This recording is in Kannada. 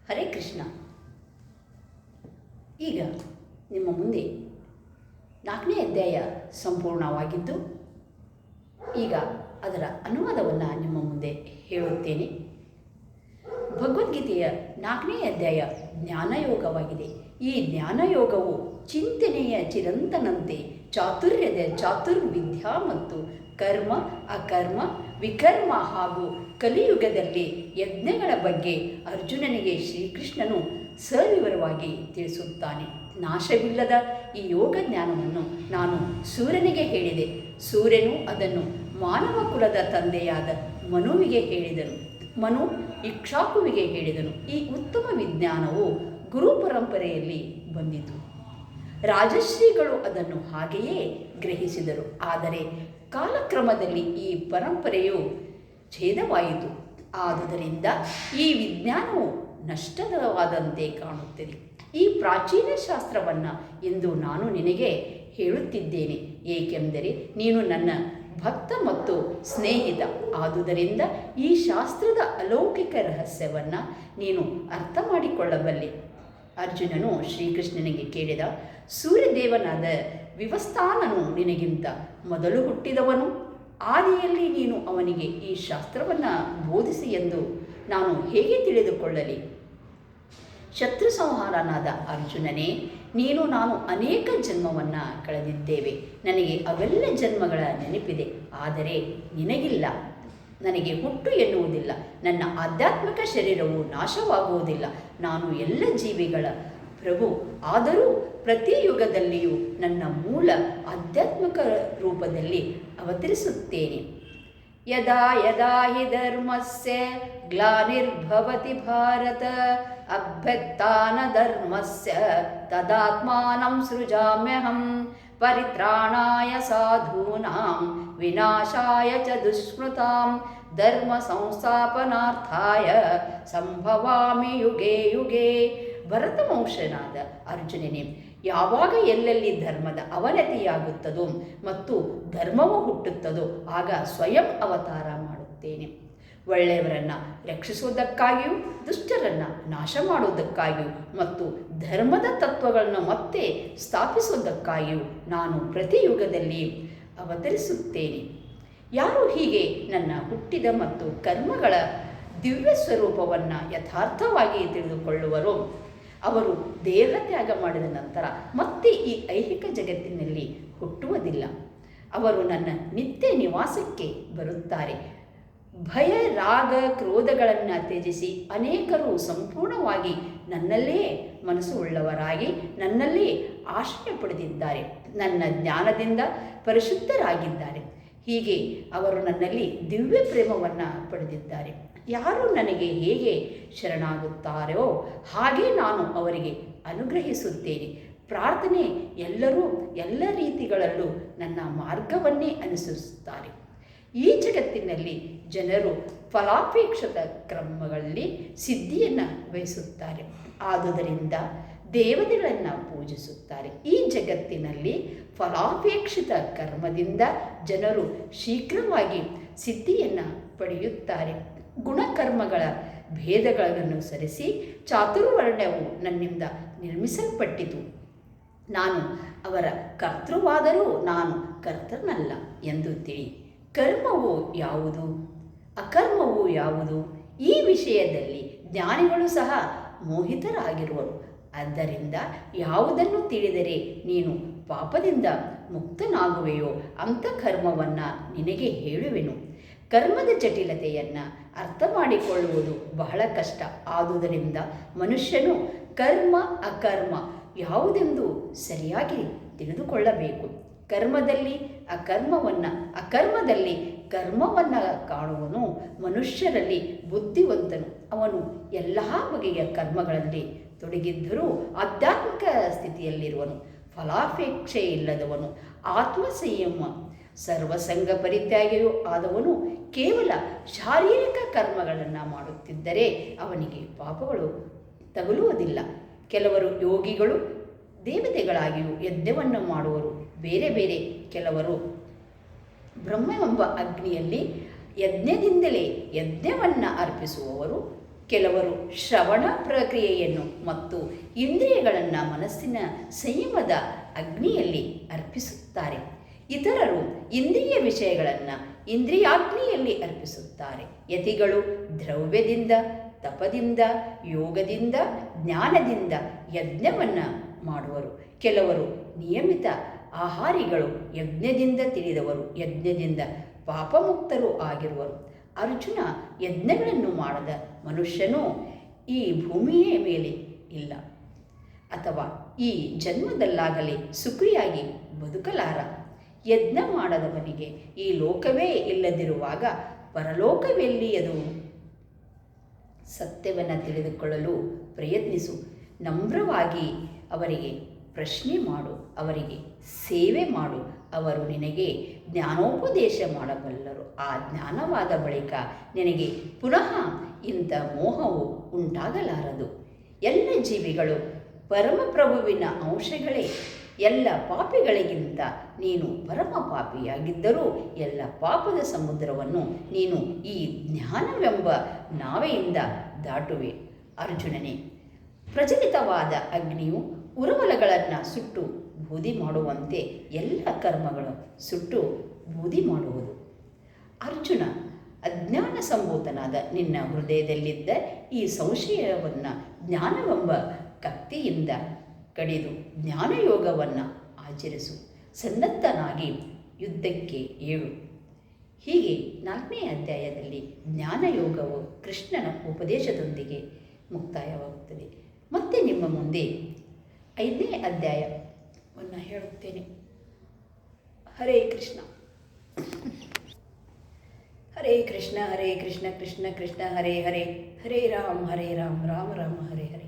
ಹರೇ ಕೃಷ್ಣ. ಈಗ ನಿಮ್ಮ ಮುಂದೆ 4ನೇ ಅಧ್ಯಾಯ ಸಂಪೂರ್ಣವಾಗಿದ್ದು, ಈಗ ಅದರ ಅನುವಾದವನ್ನು ನಿಮ್ಮ ಮುಂದೆ ಹೇಳುತ್ತೇನೆ. ಭಗವದ್ಗೀತೆಯ 4ನೇ ಅಧ್ಯಾಯ ಜ್ಞಾನಯೋಗವಾಗಿದೆ. ಈ ಜ್ಞಾನಯೋಗವು ಚಿಂತನೆಯ ಚಿರಂತನಂತೆ ಚಾತುರ್ಯದ ಚಾತುರ್ವಿದ್ಯಾ ಮತ್ತು ಕರ್ಮ, ಅಕರ್ಮ, ವಿಕರ್ಮ ಹಾಗೂ ಕಲಿಯುಗದಲ್ಲಿ ಯಜ್ಞಗಳ ಬಗ್ಗೆ ಅರ್ಜುನನಿಗೆ ಶ್ರೀಕೃಷ್ಣನು ಸವಿವರವಾಗಿ ತಿಳಿಸುತ್ತಾನೆ. ನಾಶವಿಲ್ಲದ ಈ ಯೋಗ ಜ್ಞಾನವನ್ನು ನಾನು ಸೂರ್ಯನಿಗೆ ಹೇಳಿದೆ. ಸೂರ್ಯನು ಅದನ್ನು ಮಾನವ ಕುಲದ ತಂದೆಯಾದ ಮನುವಿಗೆ ಹೇಳಿದನು. ಮನು ಇಕ್ಷಾಕುವಿಗೆ ಹೇಳಿದನು. ಈ ಉತ್ತಮ ವಿಜ್ಞಾನವು ಗುರು ಪರಂಪರೆಯಲ್ಲಿ ಬಂದಿತು. ರಾಜಶ್ರೀಗಳು ಅದನ್ನು ಹಾಗೆಯೇ ಗ್ರಹಿಸಿದರು. ಆದರೆ ಕಾಲಕ್ರಮದಲ್ಲಿ ಈ ಪರಂಪರೆಯು ಛೇದವಾಯಿತು. ಆದುದರಿಂದ ಈ ವಿಜ್ಞಾನವು ನಷ್ಟವಾದಂತೆ ಕಾಣುತ್ತದೆ. ಈ ಪ್ರಾಚೀನ ಶಾಸ್ತ್ರವನ್ನು ಎಂದು ನಾನು ನಿನಗೆ ಹೇಳುತ್ತಿದ್ದೇನೆ, ಏಕೆಂದರೆ ನೀನು ನನ್ನ ಭಕ್ತ ಮತ್ತು ಸ್ನೇಹಿತ. ಆದುದರಿಂದ ಈ ಶಾಸ್ತ್ರದ ಅಲೌಕಿಕ ರಹಸ್ಯವನ್ನು ನೀನು ಅರ್ಥ ಮಾಡಿಕೊಳ್ಳಬಲ್ಲೆ. ಅರ್ಜುನನು ಶ್ರೀಕೃಷ್ಣನಿಗೆ ಕೇಳಿದ, ಸೂರ್ಯದೇವನಾದ ವಿವಸ್ಥಾನನು ನಿನಗಿಂತ ಮೊದಲು ಹುಟ್ಟಿದವನು. ಆದಿಯಲ್ಲಿ ನೀನು ಅವನಿಗೆ ಈ ಶಾಸ್ತ್ರವನ್ನು ಬೋಧಿಸಿ ಎಂದು ನಾನು ಹೇಗೆ ತಿಳಿದುಕೊಳ್ಳಲಿ? ಶತ್ರು ಸಂಹಾರನಾದ ಅರ್ಜುನನೇ, ನಾನು ಅನೇಕ ಜನ್ಮವನ್ನು ಕಳೆದಿದ್ದೇವೆ. ನನಗೆ ಅವೆಲ್ಲ ಜನ್ಮಗಳ ನೆನಪಿದೆ. ಆದರೆ ನಿನಗಿಲ್ಲ. ನನಗೆ ಹುಟ್ಟು ಎನ್ನುವುದಿಲ್ಲ. ನನ್ನ ಆಧ್ಯಾತ್ಮಿಕ ಶರೀರವು ನಾಶವಾಗುವುದಿಲ್ಲ. ನಾನು ಎಲ್ಲ ಜೀವಿಗಳ ಪ್ರಭು. ಆದರೂ ಪ್ರತಿ ಯುಗದಲ್ಲಿಯೂ ನನ್ನ ಮೂಲ ಆಧ್ಯಾತ್ಮಿಕ ರೂಪದಲ್ಲಿ ಅವತರಿಸುತ್ತೇನೆ. ಯದಾ ಯದಾ ಹಿ ಧರ್ಮಸ್ಯ ಗ್ಲಾನಿರ್ಭವತಿ ಭಾರತ ಅಭ್ಯುತ್ಥಾನ ಧರ್ಮಸ್ಯ ತದಾತ್ಮಾನಂ ಸೃಜಾಮ್ಯಹಂ ಪರಿತ್ರಾಣಾಯ ಸಾಧೂನಾಂ ವಿನಾಶಾಯ ಚ ದುಷ್ಕೃತಾಂ ಧರ್ಮ ಸಂಸ್ಥಾಪನಾರ್ಥಾಯ ಸಂಭವಾಮಿ ಯುಗೇ ಯುಗೇ. ಭರತವಂಶನಾದ ಅರ್ಜುನನೇ, ಯಾವಾಗ ಎಲ್ಲೆಲ್ಲಿ ಧರ್ಮದ ಅವನತಿಯಾಗುತ್ತದೋ ಮತ್ತು ಧರ್ಮವು ಹುಟ್ಟುತ್ತದೋ ಆಗ ಸ್ವಯಂ ಅವತಾರ ಮಾಡುತ್ತೇನೆ. ಒಳ್ಳೆಯವರನ್ನು ರಕ್ಷಿಸುವುದಕ್ಕಾಗಿಯೂ ದುಷ್ಟರನ್ನು ನಾಶ ಮಾಡುವುದಕ್ಕಾಗಿಯೂ ಮತ್ತು ಧರ್ಮದ ತತ್ವಗಳನ್ನು ಮತ್ತೆ ಸ್ಥಾಪಿಸುವುದಕ್ಕಾಗಿಯೂ ನಾನು ಪ್ರತಿ ಯುಗದಲ್ಲಿ ಅವತರಿಸುತ್ತೇನೆ. ಯಾರು ಹೀಗೆ ನನ್ನ ಹುಟ್ಟಿದ ಮತ್ತು ಕರ್ಮಗಳ ದಿವ್ಯ ಸ್ವರೂಪವನ್ನು ಯಥಾರ್ಥವಾಗಿ ತಿಳಿದುಕೊಳ್ಳುವರೋ ಅವರು ದೇಹತ್ಯಾಗ ಮಾಡಿದ ನಂತರ ಮತ್ತೆ ಈ ಐಹಿಕ ಜಗತ್ತಿನಲ್ಲಿ ಹುಟ್ಟುವುದಿಲ್ಲ. ಅವರು ನನ್ನ ನಿತ್ಯ ನಿವಾಸಕ್ಕೆ ಬರುತ್ತಾರೆ. ಭಯ, ರಾಗ, ಕ್ರೋಧಗಳನ್ನು ತ್ಯಜಿಸಿ ಅನೇಕರು ಸಂಪೂರ್ಣವಾಗಿ ನನ್ನಲ್ಲೇ ಮನಸ್ಸು ಉಳ್ಳವರಾಗಿ ನನ್ನಲ್ಲೇ ಆಶ್ರಯ ಪಡೆದಿದ್ದಾರೆ. ನನ್ನ ಜ್ಞಾನದಿಂದ ಪರಿಶುದ್ಧರಾಗಿದ್ದಾರೆ. ಹೀಗೆ ಅವರು ನನ್ನಲ್ಲಿ ದಿವ್ಯ ಪ್ರೇಮವನ್ನು ಪಡೆದಿದ್ದಾರೆ. ಯಾರು ನನಗೆ ಹೇಗೆ ಶರಣಾಗುತ್ತಾರೋ ಹಾಗೆ ನಾನು ಅವರಿಗೆ ಅನುಗ್ರಹಿಸುತ್ತೇನೆ. ಪ್ರಾರ್ಥನೆ ಎಲ್ಲರೂ ಎಲ್ಲ ರೀತಿಗಳಲ್ಲೂ ನನ್ನ ಮಾರ್ಗವನ್ನೇ ಅನುಸರಿಸುತ್ತಾರೆ. ಈ ಜಗತ್ತಿನಲ್ಲಿ ಜನರು ಫಲಾಪೇಕ್ಷಿತ ಕ್ರಮಗಳಲ್ಲಿ ಸಿದ್ಧಿಯನ್ನು ಬಯಸುತ್ತಾರೆ. ಆದುದರಿಂದ ದೇವತೆಗಳನ್ನು ಪೂಜಿಸುತ್ತಾರೆ. ಈ ಜಗತ್ತಿನಲ್ಲಿ ಫಲಾಪೇಕ್ಷಿತ ಕರ್ಮದಿಂದ ಜನರು ಶೀಘ್ರವಾಗಿ ಸಿದ್ಧಿಯನ್ನು ಪಡೆಯುತ್ತಾರೆ. ಗುಣಕರ್ಮಗಳ ಭೇದಗಳನ್ನು ಸರಿಸಿ ಚಾತುರ್ವರ್ಣ್ಯವು ನನ್ನಿಂದ ನಿರ್ಮಿಸಲ್ಪಟ್ಟಿತು. ನಾನು ಅವರ ಕರ್ತೃವಾದರೂ ನಾನು ಕರ್ತನಲ್ಲ ಎಂದು ತಿಳಿ. ಕರ್ಮವು ಯಾವುದು, ಅಕರ್ಮವು ಯಾವುದು? ಈ ವಿಷಯದಲ್ಲಿ ಜ್ಞಾನಿಗಳು ಸಹ ಮೋಹಿತರಾಗಿರುವರು. ಆದ್ದರಿಂದ ಯಾವುದನ್ನು ತಿಳಿದರೆ ನೀನು ಪಾಪದಿಂದ ಮುಕ್ತನಾಗುವೆಯೋ ಅಂಥ ಕರ್ಮವನ್ನು ನಿನಗೆ ಹೇಳುವೆನು. ಕರ್ಮದ ಜಟಿಲತೆಯನ್ನು ಅರ್ಥ ಮಾಡಿಕೊಳ್ಳುವುದು ಬಹಳ ಕಷ್ಟ. ಆದುದರಿಂದ ಮನುಷ್ಯನು ಕರ್ಮ, ಅಕರ್ಮ ಯಾವುದೆಂದು ಸರಿಯಾಗಿ ತಿಳಿದುಕೊಳ್ಳಬೇಕು. ಕರ್ಮದಲ್ಲಿ ಅಕರ್ಮದಲ್ಲಿ ಕರ್ಮವನ್ನು ಕಾಣುವನು ಮನುಷ್ಯರಲ್ಲಿ ಬುದ್ಧಿವಂತನು. ಅವನು ಎಲ್ಲ ಬಗೆಯ ಕರ್ಮಗಳಲ್ಲಿ ತೊಡಗಿದ್ದರೂ ಆಧ್ಯಾತ್ಮಿಕ ಸ್ಥಿತಿಯಲ್ಲಿರುವನು. ಫಲಾಪೇಕ್ಷೆ ಇಲ್ಲದವನು, ಆತ್ಮಸಂಯಮ, ಸರ್ವಸಂಗ ಪರಿತ್ಯಾಗಿಯೂ ಆದವನು ಕೇವಲ ಶಾರೀರಿಕ ಕರ್ಮಗಳನ್ನು ಮಾಡುತ್ತಿದ್ದರೆ ಅವನಿಗೆ ಪಾಪಗಳು ತಗುಲುವುದಿಲ್ಲ. ಕೆಲವರು ಯೋಗಿಗಳು ದೇವತೆಗಳಾಗಿಯೂ ಯಜ್ಞವನ್ನು ಮಾಡುವರು. ಬೇರೆ ಬೇರೆ ಕೆಲವರು ಬ್ರಹ್ಮವೆಂಬ ಅಗ್ನಿಯಲ್ಲಿ ಯಜ್ಞದಿಂದಲೇ ಯಜ್ಞವನ್ನು ಅರ್ಪಿಸುವವರು. ಕೆಲವರು ಶ್ರವಣ ಪ್ರಕ್ರಿಯೆಯನ್ನು ಮತ್ತು ಇಂದ್ರಿಯಗಳನ್ನು ಮನಸ್ಸಿನ ಸಂಯಮದ ಅಗ್ನಿಯಲ್ಲಿ ಅರ್ಪಿಸುತ್ತಾರೆ. ಇತರರು ಇಂದ್ರಿಯ ವಿಷಯಗಳನ್ನು ಇಂದ್ರಿಯಾಗ್ನಿಯಲ್ಲಿ ಅರ್ಪಿಸುತ್ತಾರೆ. ಯತಿಗಳು ದ್ರವ್ಯದಿಂದ, ತಪದಿಂದ, ಯೋಗದಿಂದ, ಜ್ಞಾನದಿಂದ ಯಜ್ಞವನ್ನು ಮಾಡುವರು. ಕೆಲವರು ನಿಯಮಿತ ಆಹಾರಿಗಳು, ಯಜ್ಞದಿಂದ ತಿಳಿದವರು, ಯಜ್ಞದಿಂದ ಪಾಪಮುಕ್ತರು ಆಗಿರುವರು. ಅರ್ಜುನ, ಯಜ್ಞಗಳನ್ನು ಮಾಡದ ಮನುಷ್ಯನೂ ಈ ಭೂಮಿಯ ಮೇಲೆ ಇಲ್ಲ, ಅಥವಾ ಈ ಜನ್ಮದಲ್ಲಾಗಲಿ ಸುಖಿಯಾಗಿ ಬದುಕಲಾರ. ಯಜ್ಞ ಮಾಡದವನಿಗೆ ಈ ಲೋಕವೇ ಇಲ್ಲದಿರುವಾಗ ಪರಲೋಕವೆಲ್ಲಿಯದು? ಸತ್ಯವನ್ನು ತಿಳಿದುಕೊಳ್ಳಲು ಪ್ರಯತ್ನಿಸು. ನಮ್ರವಾಗಿ ಅವರಿಗೆ ಪ್ರಶ್ನೆ ಮಾಡು, ಅವರಿಗೆ ಸೇವೆ ಮಾಡು. ಅವರು ನಿನಗೆ ಜ್ಞಾನೋಪದೇಶ ಮಾಡಬಲ್ಲರು. ಆ ಜ್ಞಾನವಾದ ಬಳಿಕ ನಿನಗೆ ಪುನಃ ಇಂಥ ಮೋಹವು ಉಂಟಾಗಲಾರದು. ಎಲ್ಲ ಜೀವಿಗಳು ಪರಮಪ್ರಭುವಿನ ಅಂಶಗಳೇ. ಎಲ್ಲ ಪಾಪಿಗಳಿಗಿಂತ ನೀನು ಪರಮ ಪಾಪಿಯಾಗಿದ್ದರೂ ಎಲ್ಲ ಪಾಪದ ಸಮುದ್ರವನ್ನು ನೀನು ಈ ಜ್ಞಾನವೆಂಬ ನಾವೆಯಿಂದ ದಾಟುವೆ. ಅರ್ಜುನನೇ, ಪ್ರಜ್ವಲಿತವಾದ ಅಗ್ನಿಯು ಉರುವಲಗಳನ್ನು ಸುಟ್ಟು ಬೂದಿ ಮಾಡುವಂತೆ ಎಲ್ಲ ಕರ್ಮಗಳು ಸುಟ್ಟು ಬೂದಿ ಮಾಡುವುದು. ಅರ್ಜುನ, ಅಜ್ಞಾನ ಸಂಭೂತನಾದ ನಿನ್ನ ಹೃದಯದಲ್ಲಿದ್ದ ಈ ಸಂಶಯವನ್ನು ಜ್ಞಾನವೆಂಬ ಕತ್ತಿಯಿಂದ ಕಡಿದು ಜ್ಞಾನಯೋಗವನ್ನು ಆಚರಿಸು. ಸನ್ನದ್ಧನಾಗಿ ಯುದ್ಧಕ್ಕೆ ಏಳು. ಹೀಗೆ 4ನೇ ಅಧ್ಯಾಯದಲ್ಲಿ ಜ್ಞಾನಯೋಗವು ಕೃಷ್ಣನ ಉಪದೇಶದೊಂದಿಗೆ ಮುಕ್ತಾಯವಾಗುತ್ತದೆ. ಮತ್ತೆ ನಿಮ್ಮ ಮುಂದೆ 5ನೇ ಅಧ್ಯಾಯವನ್ನು ಹೇಳುತ್ತೇನೆ. ಹರೇ ಕೃಷ್ಣ. ಹರೇ ಕೃಷ್ಣ ಹರೇ ಕೃಷ್ಣ ಕೃಷ್ಣ ಕೃಷ್ಣ ಹರೇ ಹರೇ, ಹರೇ ರಾಮ ರಾಮ ರಾಮ ಹರೇ ಹರೇ.